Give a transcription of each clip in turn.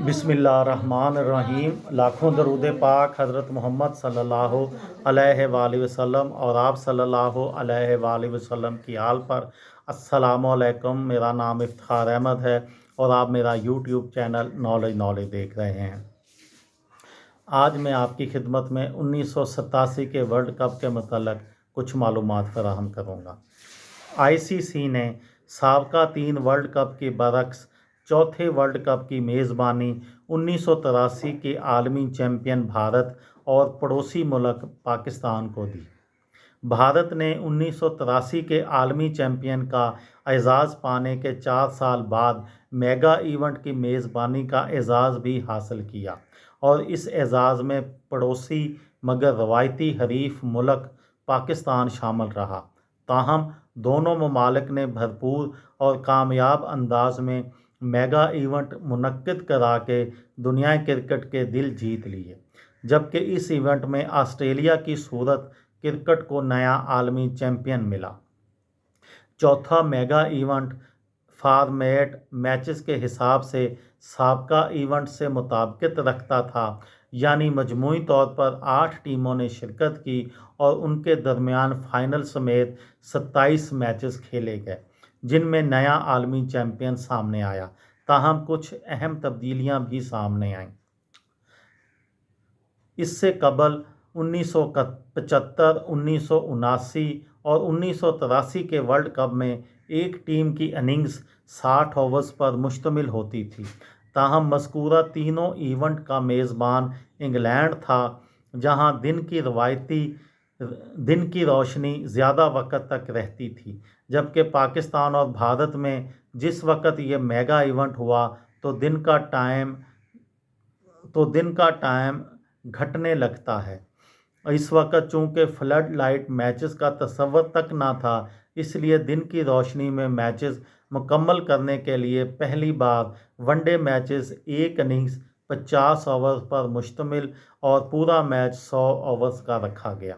बिस्मिल्लाहिर्रहमानिर्रहीम। लाखों दरूद पाक हज़रत मोहम्मद सल्लल्लाहु अलैहि वसल्लम और आप सल्लल्लाहु अलैहि वसल्लम की आल पर। अस्सलामु अलैकुम। मेरा नाम इफ्तिखार अहमद है और आप मेरा यूट्यूब चैनल नॉलेज देख रहे हैं। आज मैं आपकी खिदमत में 1987 के वर्ल्ड कप के मतलब कुछ मालूमात फराहम करूँगा। आईसीसी ने साबका 3 वर्ल्ड कप के बरक्स चौथे वर्ल्ड कप की मेज़बानी 1983 के आलमी चैम्पियन भारत और पड़ोसी मुल्क पाकिस्तान को दी। भारत ने 1983 के आलमी चैम्पियन का एजाज़ पाने के 4 साल बाद मेगा इवेंट की मेज़बानी का एजाज़ भी हासिल किया और इस एजाज़ में पड़ोसी मगर रवायती हरीफ मुल्क पाकिस्तान शामिल रहा। ताहम दोनों ममालिक ने भरपूर और कामयाब अंदाज में मेगा इवेंट मुनक्किद करा के दुनिया क्रिकेट के दिल जीत लिए, जबकि इस इवेंट में ऑस्ट्रेलिया की सूरत क्रिकेट को नया आलमी चैम्पियन मिला। चौथा मेगा इवेंट फॉर्मेट मैचेस के हिसाब से साबका इवेंट से मुताबिकत रखता था, यानी मजमूई तौर पर 8 टीमों ने शिरकत की और उनके दरमियान फाइनल समेत 27 मैचेस खेले गए, जिनमें नया आलमी चैम्पियन सामने आया। ताहम कुछ अहम तब्दीलियां भी सामने आईं। इससे कबल 1975, 1979 और 1983 के वर्ल्ड कप में एक टीम की इनिंग्स 60 ओवर्स पर मुश्तमिल होती थी। ताहम मज़कूरा तीनों इवेंट का मेज़बान इंग्लैंड था, जहां दिन की रोशनी ज़्यादा वक्त तक रहती थी, जबकि पाकिस्तान और भारत में जिस वक्त ये मेगा इवेंट हुआ तो दिन का टाइम घटने लगता है। इस वक्त चूँकि फ्लड लाइट मैचेस का तस्वर तक ना था, इसलिए दिन की रोशनी में मैचेस मुकम्मल करने के लिए पहली बार वनडे मैचेस एक इनिंग्स 50 ओवर पर मुश्तमिल और पूरा मैच 100 ओवर्स का रखा गया।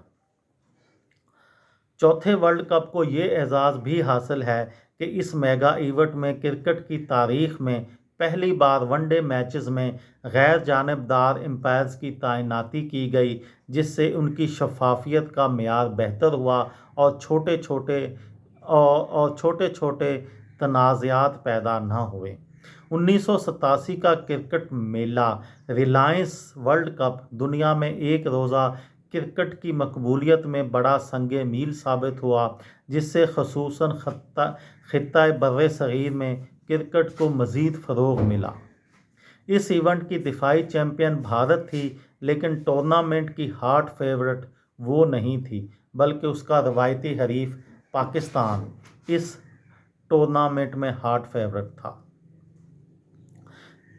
चौथे वर्ल्ड कप को ये एजाज़ भी हासिल है कि इस मेगा इवेंट में क्रिकेट की तारीख़ में पहली बार वनडे मैचेस में गैर जानिबदार एम्पायर्स की तैनाती की गई, जिससे उनकी शफाफियत का मेयार बेहतर हुआ और छोटे छोटे तनाज़ात पैदा न हुए। 1987 का क्रिकेट मेला रिलायंस वर्ल्ड कप दुनिया में एक रोज़ा क्रिकेट की मकबूलियत में बड़ा संगे मील साबित हुआ, जिससे ख़ुसूसन ख़ित्ता बर्रे सग़ीर में क्रिकेट को मज़ीद फ़रोग़ मिला। इस इवेंट की दिफाई चैम्पियन भारत थी, लेकिन टूर्नामेंट की हॉट फेवरेट वो नहीं थी, बल्कि उसका रवायती हरीफ पाकिस्तान इस टूर्नामेंट में हॉट फेवरेट था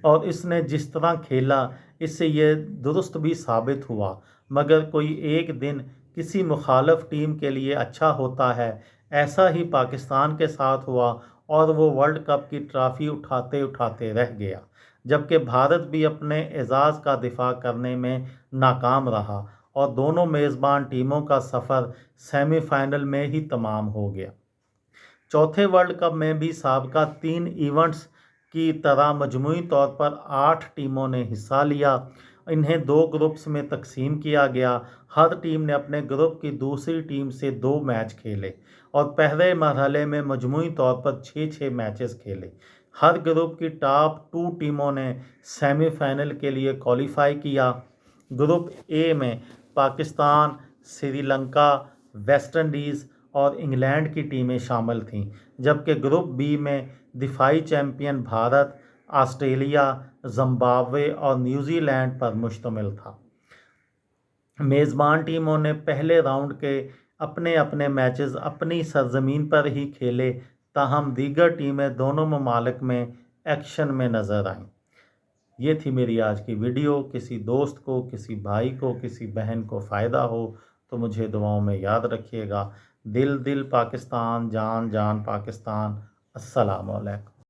और इसने जिस तरह खेला इससे ये दुरुस्त भी साबित हुआ। मगर कोई एक दिन किसी मुखालफ टीम के लिए अच्छा होता है, ऐसा ही पाकिस्तान के साथ हुआ और वो वर्ल्ड कप की ट्रॉफ़ी उठाते उठाते रह गया, जबकि भारत भी अपने एजाज़ का दिफा करने में नाकाम रहा और दोनों मेज़बान टीमों का सफ़र सेमीफाइनल में ही तमाम हो गया। चौथे वर्ल्ड कप में भी साबका 3 इवेंट्स की तरह मजमूई तौर पर 8 टीमों ने हिस्सा लिया। इन्हें 2 ग्रुप्स में तकसीम किया गया। हर टीम ने अपने ग्रुप की दूसरी टीम से 2 मैच खेले और पहले मरहले में मजमूई तौर पर 6-6 मैचेस खेले। हर ग्रुप की टॉप 2 टीमों ने सेमीफाइनल के लिए क्वालिफाई किया। ग्रुप ए में पाकिस्तान, श्रीलंका, वेस्ट इंडीज़ और इंग्लैंड की टीमें शामिल थीं, जबकि ग्रुप बी में दिफाई चैम्पियन भारत, ऑस्ट्रेलिया, ज़िम्बाब्वे और न्यूजीलैंड पर मुश्तमिल था। मेज़बान टीमों ने पहले राउंड के अपने अपने मैचेस अपनी सरजमीन पर ही खेले, ताहम दीगर टीमें दोनों ममालिक में एक्शन में नज़र आईं। ये थी मेरी आज की वीडियो। किसी दोस्त को, किसी भाई को, किसी बहन को फ़ायदा हो तो मुझे दुआओं में याद रखिएगा। दिल दिल पाकिस्तान, जान जान पाकिस्तान। अस्सलामु अलैकुम।